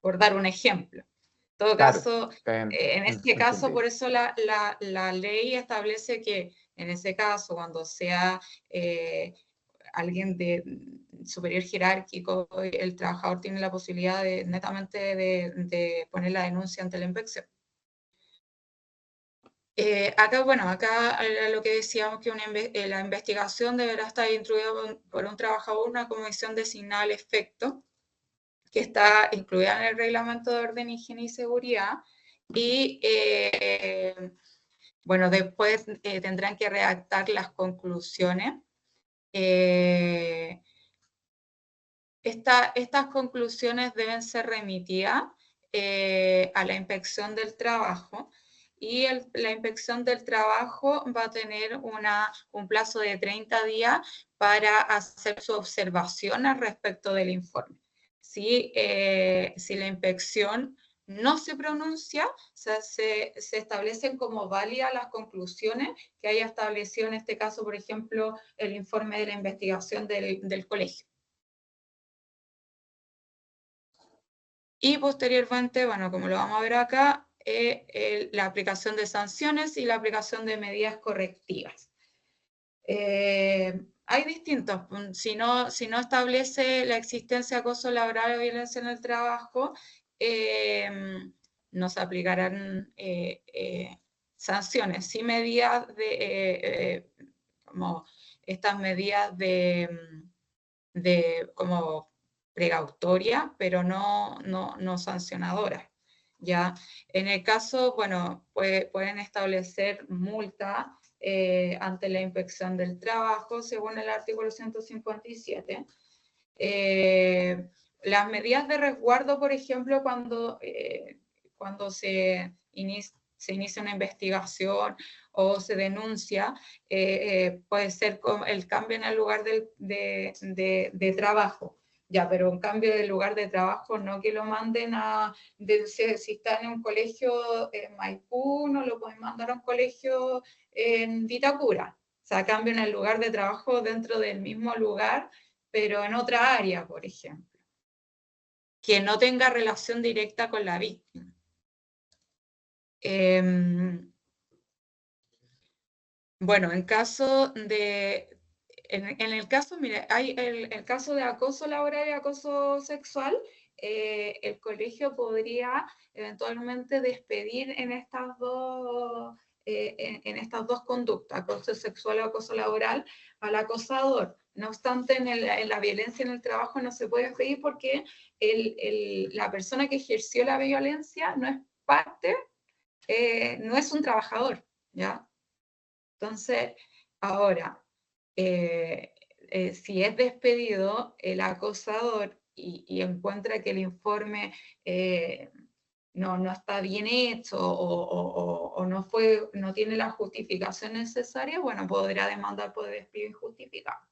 por dar un ejemplo. En todo caso, en este caso, por eso la ley establece que en ese caso, cuando sea alguien de superior jerárquico, el trabajador tiene la posibilidad de netamente de poner la denuncia ante la inspección. Acá, bueno, acá lo que decíamos que la investigación deberá estar instruida por un trabajador, una comisión designada al efecto, que está incluida en el Reglamento de Orden, Higiene y Seguridad, y bueno, después tendrán que redactar las conclusiones. Estas conclusiones deben ser remitidas a la inspección del trabajo, y la inspección del trabajo va a tener un plazo de 30 días para hacer sus observaciones respecto del informe. Si la inspección no se pronuncia, se establecen como válidas las conclusiones que haya establecido en este caso, por ejemplo, el informe de la investigación del colegio. Y posteriormente, bueno, como lo vamos a ver acá, la aplicación de sanciones y la aplicación de medidas correctivas. Hay distintos, si no establece la existencia de acoso laboral o violencia en el trabajo, no se aplicarán sanciones, sí medidas como estas medidas como precautoria, pero no sancionadora. ¿Ya? En el caso, bueno, pueden establecer multa ante la inspección del trabajo, según el artículo 157. Las medidas de resguardo, por ejemplo, cuando se inicia una investigación o se denuncia, puede ser el cambio en el lugar de trabajo. Ya, pero un cambio de lugar de trabajo, no que lo manden si está en un colegio en Maipú, no lo pueden mandar a un colegio en Vitacura. O sea, cambio en el lugar de trabajo dentro del mismo lugar, pero en otra área, por ejemplo, que no tenga relación directa con la víctima. Bueno, en el caso, mire, hay el caso de acoso laboral y acoso sexual, el colegio podría eventualmente despedir en estas dos conductas, acoso sexual o acoso laboral, al acosador. No obstante, en la violencia en el trabajo no se puede despedir porque la persona que ejerció la violencia no es parte, no es un trabajador, ¿ya? Entonces, ahora, si es despedido el acosador y encuentra que el informe no está bien hecho o no tiene la justificación necesaria, bueno, podrá demandar por despido injustificado.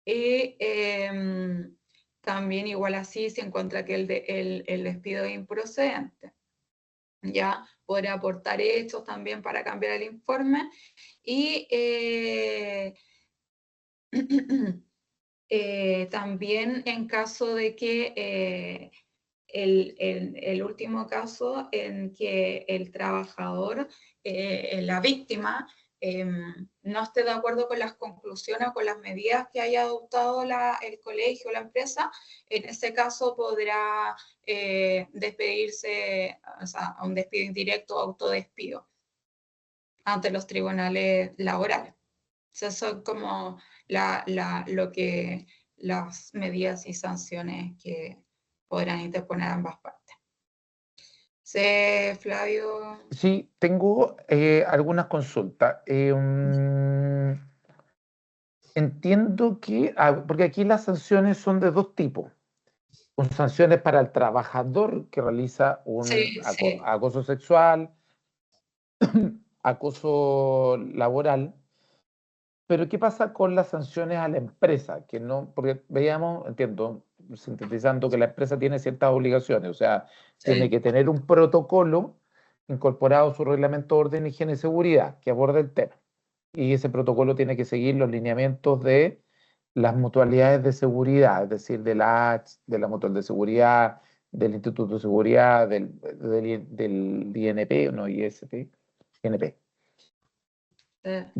Y también igual así se encuentra que el despido es improcedente. Ya podrá aportar hechos también para cambiar el informe, y también en caso de que el último caso en que el trabajador, la víctima, no esté de acuerdo con las conclusiones o con las medidas que haya adoptado el colegio o la empresa, en ese caso podrá despedirse, o sea, un despido indirecto o autodespido ante los tribunales laborales. O sea, son como las medidas y sanciones que podrán interponer ambas partes. Sí, Flavio. Sí, tengo algunas consultas. Entiendo que, porque aquí las sanciones son de dos tipos. Son sanciones para el trabajador que realiza un acoso sexual, acoso laboral. Pero ¿qué pasa con las sanciones a la empresa? Que no, porque veíamos, entiendo, sintetizando, que la empresa tiene ciertas obligaciones, o sea, tiene que tener un protocolo incorporado a su reglamento de orden, higiene y seguridad que aborde el tema. Y ese protocolo tiene que seguir los lineamientos de las mutualidades de seguridad, es decir, de la ACH, de la Mutual de Seguridad, del Instituto de Seguridad, del INP, no ISP, INP.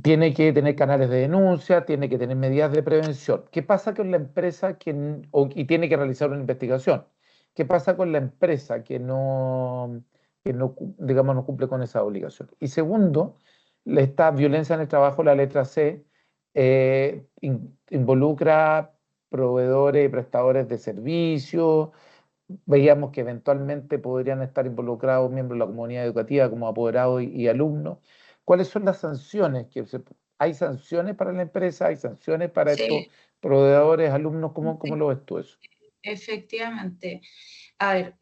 Tiene que tener canales de denuncia, tiene que tener medidas de prevención. ¿Qué pasa con la empresa y tiene que realizar una investigación? ¿Qué pasa con la empresa digamos, no cumple con esa obligación? Y segundo, esta violencia en el trabajo, la letra C, involucra proveedores y prestadores de servicios. Veíamos que eventualmente podrían estar involucrados miembros de la comunidad educativa como apoderados y alumnos. ¿Cuáles son las sanciones? ¿Hay sanciones para la empresa? ¿Hay sanciones para estos Sí, proveedores, alumnos? ¿Cómo lo ves tú eso? efectivamente. A ver,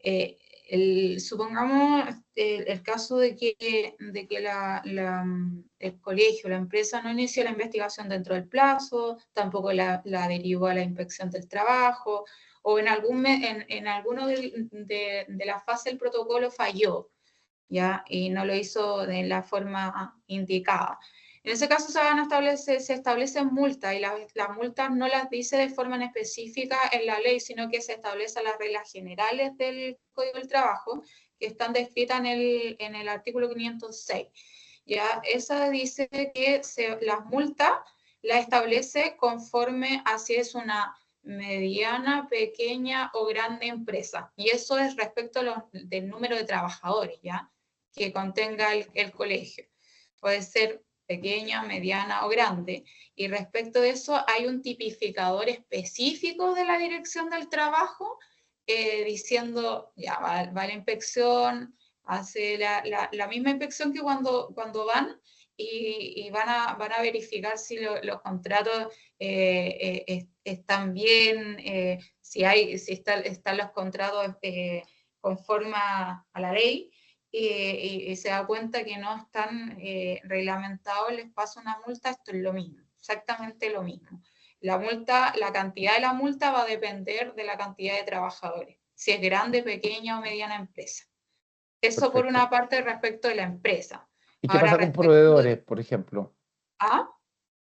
supongamos el caso de que el colegio, la empresa no inició la investigación dentro del plazo, tampoco la derivó a la inspección del trabajo, o en alguno de la fase del protocolo falló, ¿ya? Y no lo hizo de la forma indicada. En ese caso se establecen multas, y las multas no las dice de forma específica en la ley, sino que se establecen las reglas generales del Código del Trabajo, que están descritas en el artículo 506. ¿Ya? Esa dice que las multas las establece conforme a si es una mediana, pequeña o grande empresa. Y eso es respecto del número de trabajadores, ¿ya? Que contenga el colegio. Puede ser pequeña, mediana o grande. Y respecto de eso, hay un tipificador específico de la Dirección del Trabajo diciendo, ya va la inspección, hace la misma inspección que cuando van y van a verificar si los contratos están bien, si están los contratos conforme a la ley. Y se da cuenta que no están reglamentados, les pasa una multa. Esto es lo mismo, exactamente lo mismo. La cantidad de la multa va a depender de la cantidad de trabajadores, si es grande, pequeña o mediana empresa. Eso por Perfecto. una parte respecto de la empresa. ¿Y qué Ahora pasa con respecto proveedores, por ejemplo? a...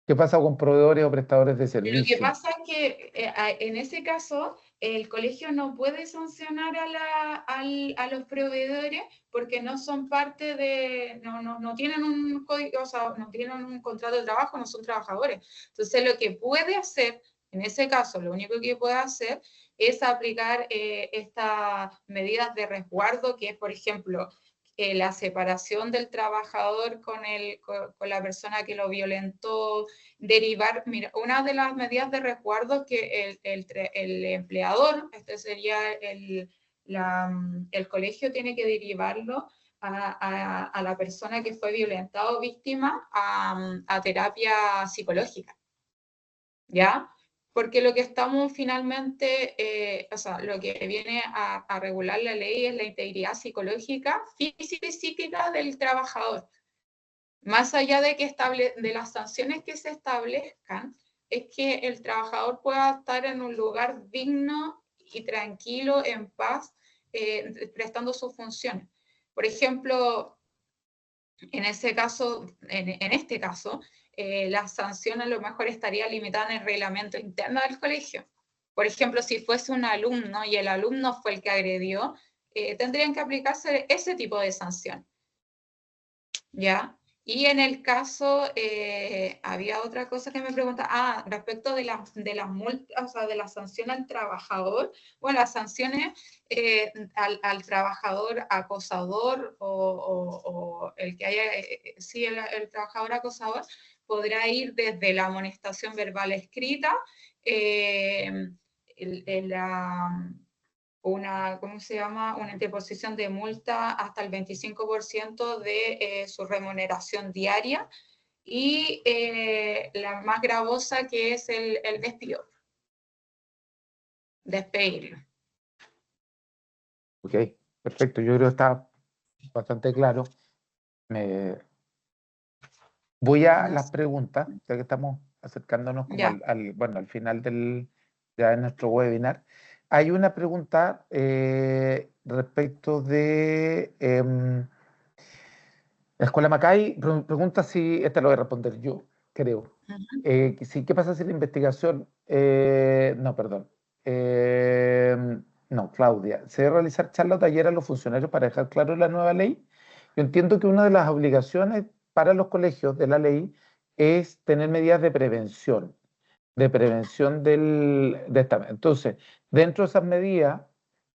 ¿Qué pasa con proveedores o prestadores de Lo que servicio? pasa es que en ese caso el colegio no puede sancionar a los proveedores porque no son parte no tienen un código, o sea, no tienen un contrato de trabajo, no son trabajadores. Entonces lo que puede hacer, en ese caso, lo único que puede hacer es aplicar estas medidas de resguardo, que es, por ejemplo, la separación del trabajador con la persona que lo violentó, derivar, mira, una de las medidas de resguardo que el empleador, este sería el colegio, tiene que derivarlo a la persona que fue violentada o víctima a terapia psicológica, ¿ya? Porque lo que estamos finalmente, o sea, lo que viene a regular la ley es la integridad psicológica, física y psíquica del trabajador. Más allá de las sanciones que se establezcan, es que el trabajador pueda estar en un lugar digno y tranquilo, en paz, prestando sus funciones. Por ejemplo, en este caso, la sanción a lo mejor estaría limitada en el reglamento interno del colegio. Por ejemplo, si fuese un alumno y el alumno fue el que agredió, tendrían que aplicarse ese tipo de sanción, ¿ya? Y en el caso, había otra cosa que me preguntaba, respecto de las multas, o sea, de la sanción al trabajador. Bueno, las sanciones al trabajador acosador o el que haya, sí, el trabajador acosador podrá ir desde la amonestación verbal escrita, la ¿cómo se llama? Una interposición de multa hasta el 25% de su remuneración diaria, y la más gravosa, que es el despido, despedirlo. Ok, perfecto. Yo creo que está bastante claro. Me, Voy a las preguntas, ya que estamos acercándonos como Ya. bueno, al final ya de nuestro webinar. Hay una pregunta respecto de la Escuela Macay. Pregunta si, esta lo voy a responder yo, creo. ¿Qué pasa si la investigación, no, perdón, no, Claudia, ¿se debe realizar charla o taller a los funcionarios para dejar claro la nueva ley? Yo entiendo que una de las obligaciones para los colegios de la ley es tener medidas de prevención de esta. Entonces, dentro de esas medidas,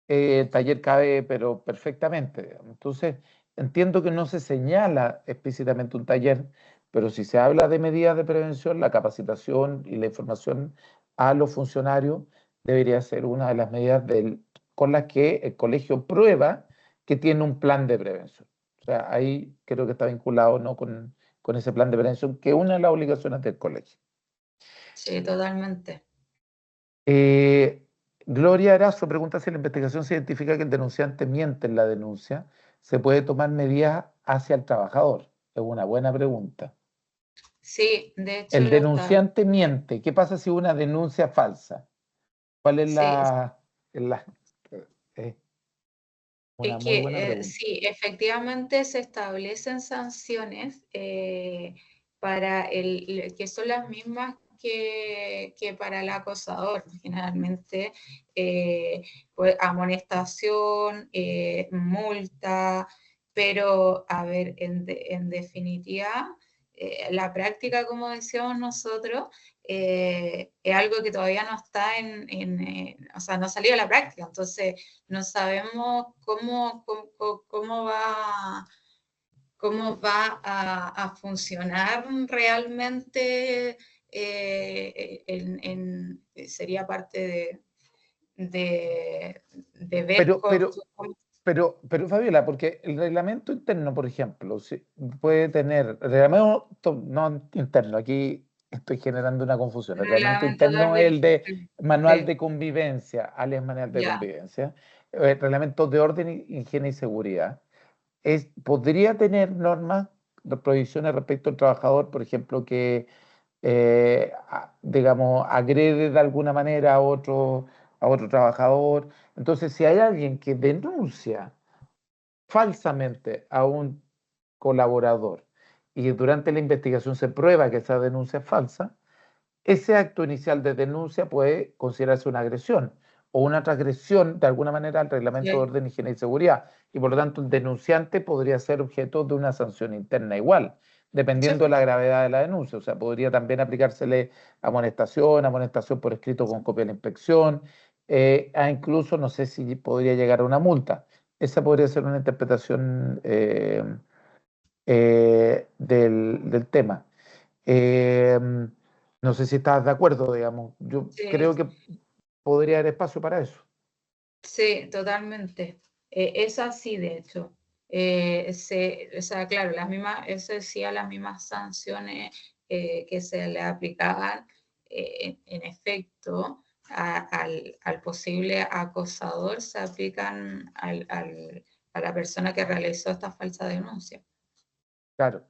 el taller cabe, pero perfectamente, digamos. Entonces, entiendo que no se señala explícitamente un taller, pero si se habla de medidas de prevención, la capacitación y la información a los funcionarios debería ser una de las medidas con las que el colegio prueba que tiene un plan de prevención. O sea, ahí creo que está vinculado, ¿no?, con ese plan de prevención, que es una de las obligaciones del colegio. Sí, totalmente. Gloria Arazo pregunta si en la investigación se identifica que el denunciante miente en la denuncia, ¿se puede tomar medidas hacia el trabajador? Es una buena pregunta. Sí, de hecho El lo está. denunciante miente. ¿Qué pasa si una denuncia falsa? ¿Cuál es Sí, es es una muy buena que pregunta. sí, efectivamente se establecen sanciones para que son las mismas que para el acosador. Generalmente, pues, amonestación, multa, pero a ver, en definitiva, la práctica, como decíamos nosotros, es algo que todavía no está o sea, no ha salido a la práctica. Entonces, no sabemos cómo va a funcionar realmente. Sería parte de ver Pero, pero, pero Fabiola, porque el reglamento interno, por ejemplo, puede tener, el reglamento no interno, aquí estoy generando una confusión. el El reglamento reglamento de interno es orden. el de manual Sí, de convivencia, alias manual de ya. convivencia. El reglamento de orden, higiene y seguridad podría tener normas, prohibiciones respecto al trabajador, por ejemplo, que digamos, agrede de alguna manera a otro trabajador. Entonces, si hay alguien que denuncia falsamente a un colaborador y durante la investigación se prueba que esa denuncia es falsa, ese acto inicial de denuncia puede considerarse una agresión o una transgresión de alguna manera al reglamento de Sí, orden, higiene y seguridad. Y por lo tanto, el denunciante podría ser objeto de una sanción interna igual, sí, dependiendo de la gravedad de la denuncia. O sea, podría también aplicársele amonestación por escrito con copia de la inspección, incluso no sé si podría llegar a una multa. Esa podría ser una interpretación del tema. Eh, no sé si estás de acuerdo, digamos. Yo sí, creo que podría haber espacio para eso. sí, totalmente. Es así, de hecho. O sea, claro, eso decía, las mismas sanciones que se le aplicaban en efecto al posible acosador se aplican a la persona que realizó esta falsa denuncia. Claro.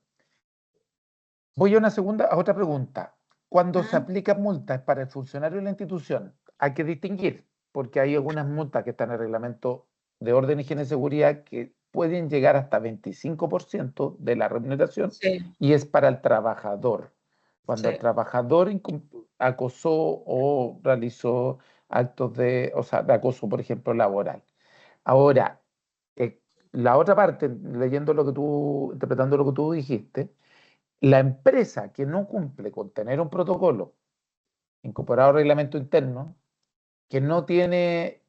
Voy a otra pregunta. Cuando se ¿Mm? aplican multas para el funcionario de la institución, hay que distinguir, porque hay algunas multas que están en el reglamento de orden, higiene y seguridad que pueden llegar hasta 25% de la remuneración Sí, y es para el trabajador. Cuando el sí. trabajador acosó o realizó actos o sea, de acoso, por ejemplo, laboral. Ahora, eh, la otra parte, interpretando lo que tú dijiste, la empresa que no cumple con tener un protocolo incorporado al reglamento interno, que no tiene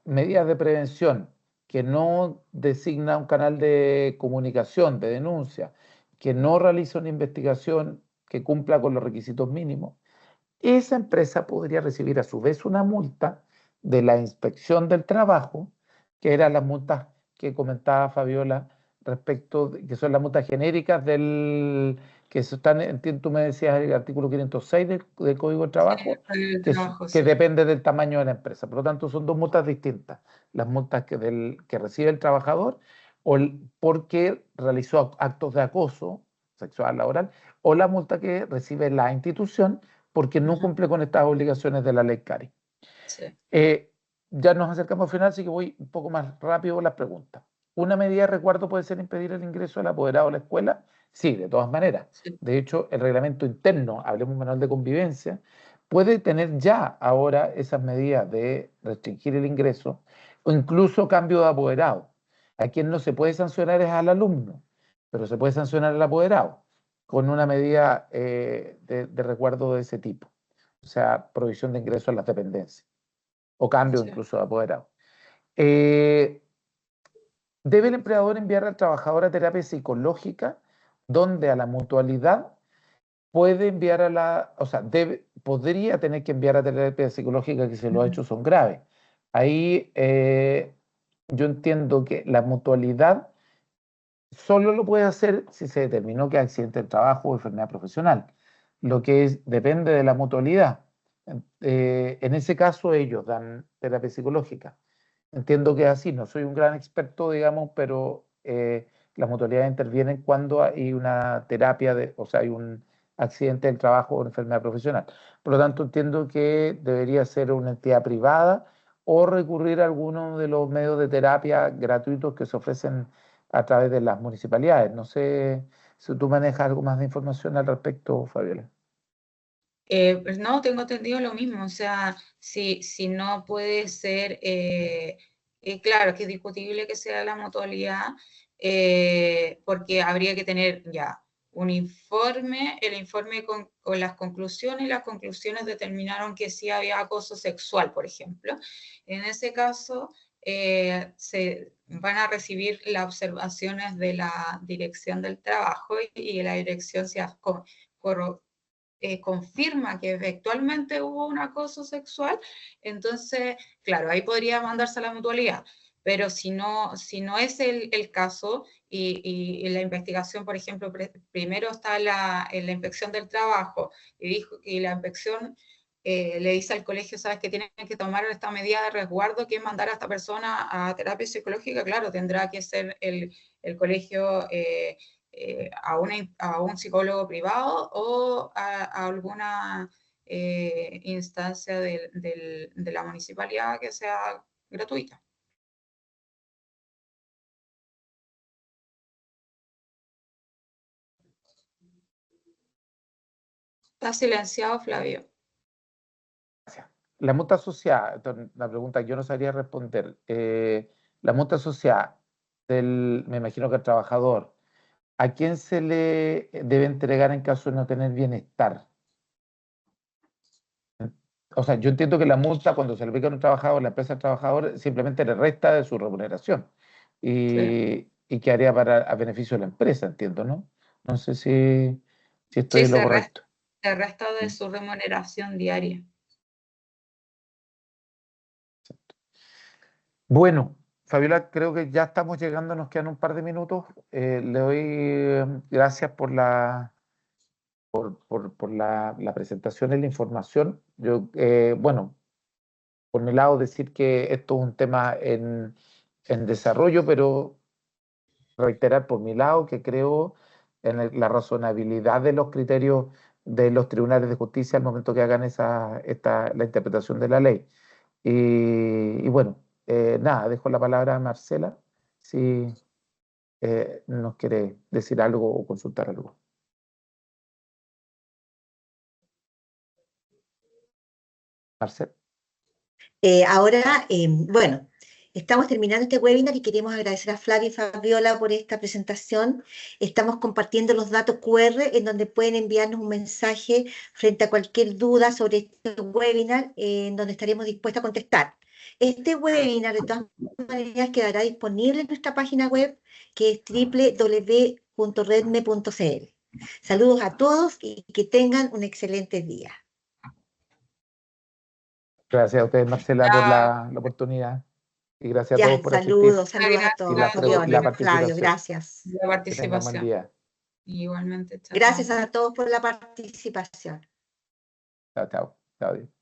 medidas de prevención, que no designa un canal de comunicación, de denuncia, que no realiza una investigación que cumpla con los requisitos mínimos, esa empresa podría recibir a su vez una multa de la inspección del trabajo, que eran las multas que comentaba Fabiola que son las multas genéricas que están, tú me decías, el artículo 506 del Código del Sí, Trabajo, el trabajo, que sí. depende del tamaño de la empresa. Por lo tanto, son dos multas distintas. Las multas que recibe el trabajador porque realizó actos de acoso sexual laboral, o la multa que recibe la institución porque no Ujú, cumple con estas obligaciones de la ley CARI. sí. Eh, ya nos acercamos al final, así que voy un poco más rápido con las preguntas. ¿Una medida de resguardo puede ser impedir el ingreso del apoderado a la escuela? Sí, de todas maneras. Sí. De hecho, el reglamento interno, hablemos manual de convivencia, puede tener ya ahora esas medidas de restringir el ingreso o incluso cambio de apoderado. A quien no se puede sancionar es al alumno, pero se puede sancionar al apoderado. con una medida de resguardo de ese tipo, o sea, provisión de ingresos a las dependencias, o cambio Sí. incluso de apoderado. Debe el empleador enviar al trabajador a terapia psicológica, donde a la mutualidad puede enviar a la, o sea, podría tener que enviar a terapia psicológica que si los hechos son graves. Ahí yo entiendo que la mutualidad solo lo puede hacer si se determinó que es accidente de trabajo o enfermedad profesional, lo que depende de la mutualidad. En ese caso ellos dan terapia psicológica. Entiendo que es así, no soy un gran experto, digamos, pero las mutualidades intervienen cuando hay una terapia, o sea, hay un accidente del trabajo o una enfermedad profesional. Por lo tanto, entiendo que debería ser una entidad privada o recurrir a alguno de los medios de terapia gratuitos que se ofrecen a través de las municipalidades. No sé si tú manejas algo más de información al respecto, Fabiola. Pues no, tengo entendido lo mismo, o sea, si no puede ser, claro, que es discutible que sea la mutualidad, porque habría que tener ya un informe, el informe con las conclusiones, y las conclusiones determinaron que sí había acoso sexual, por ejemplo. En ese caso, se van a recibir las observaciones de la Dirección del Trabajo y la dirección se confirma que efectivamente hubo un acoso sexual, entonces, claro, ahí podría mandarse a la mutualidad. Pero si no es el caso y la investigación, por ejemplo, primero está en la inspección del trabajo y la inspección le dice al colegio, sabes que tienen que tomar esta medida de resguardo, que es mandar a esta persona a terapia psicológica, claro, tendrá que ser el colegio a un psicólogo privado o a alguna instancia de la municipalidad que sea gratuita. Está silenciado, Flavio. La multa asociada, la pregunta que yo no sabría responder, la multa asociada me imagino que el trabajador, ¿a quién se le debe entregar en caso de no tener bienestar? O sea, yo entiendo que la multa cuando se le aplica a un trabajador, la empresa al trabajador, simplemente le resta de su remuneración y que haría a beneficio de la empresa, entiendo, ¿no? No sé si estoy Sí, en lo correcto. se resta de su remuneración diaria. Bueno, Fabiola, creo que ya estamos llegando, nos quedan un par de minutos. Le doy gracias por la presentación y la información. Yo, bueno, por mi lado decir que esto es un tema en desarrollo, pero reiterar por mi lado que creo en la razonabilidad de los criterios de los tribunales de justicia al momento que hagan la interpretación de la ley. Y bueno, nada, dejo la palabra a Marcela si nos quiere decir algo o consultar algo. Marcela. Ahora, bueno, estamos terminando este webinar y queremos agradecer a Flavia y Fabiola por esta presentación. Estamos compartiendo los datos QR en donde pueden enviarnos un mensaje frente a cualquier duda sobre este webinar, en donde estaremos dispuestos a contestar. Este webinar, de todas maneras, quedará disponible en nuestra página web, que es www.redme.cl. Saludos a todos y que tengan un excelente día. Gracias a ustedes, Marcela, por la oportunidad. Y gracias a Ya, todos por asistir saludos a y todos, la Fabiola, Flavio, participación. gracias. La Que tengan buen participación. día. Igualmente. Gracias a todos por la participación. Chao, chao. Chao.